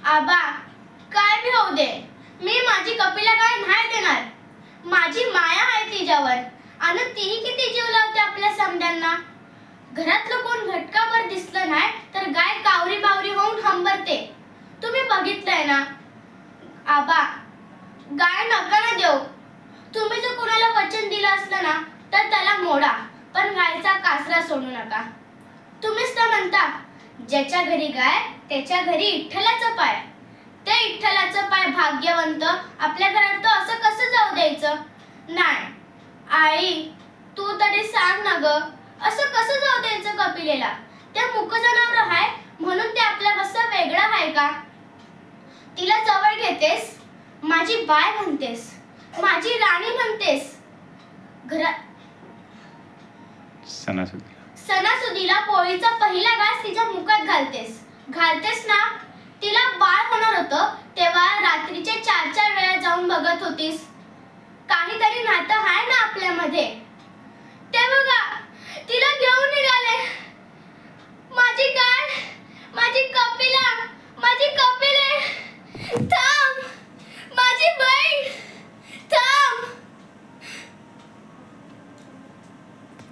आबा, काय बी होऊ दे, मी माझी कपिला गाय नाही देणार. माझी माया आहे तिच्यावर आणि तीही किती जीव लावते आपल्या समद्यांना. घरातलं कोण घटकाभर दिसलं नाही तर गाय कावरी बावरी होऊन हंबरते. तुम्ही बघितलंय ना. आबा, गाय नका ना देऊ. तुम्ही जर कोणाला वचन दिलं असलं ना तर त्याला मोडा, पण गायचा कासरा सोडू नका. तुम्हीच तर म्हणता, ज्याच्या घरी गाय त्याच्या घरी विठ्ठलाचं पाय. ते विठ्ठलाचं पाय भाग्यवंत आपल्या घरात तर असं कसं जाऊ द्यायचं? नाही आई, तू तरी सांग ना ग, असं कसं जाऊ द्यायचं कपिलेला? त्या मुक जनावर आहे म्हणून ते आपल्या कसं वेगळं आहे का? तिला जवळ घेतेस, माझी बाय म्हणतेस, माझी राणी म्हणतेस. घरात सणासुदीला पोळीचा पहिला घास तिच्या मुखात घालतेस ना. तिला बाळ होणार होतं तेव्हा रात्रीचे 4-4 वेळा जाऊन बघत होतीस. काहीतरी नातं आहे ना आपल्यामध्ये. ते बघा, तिला घेऊन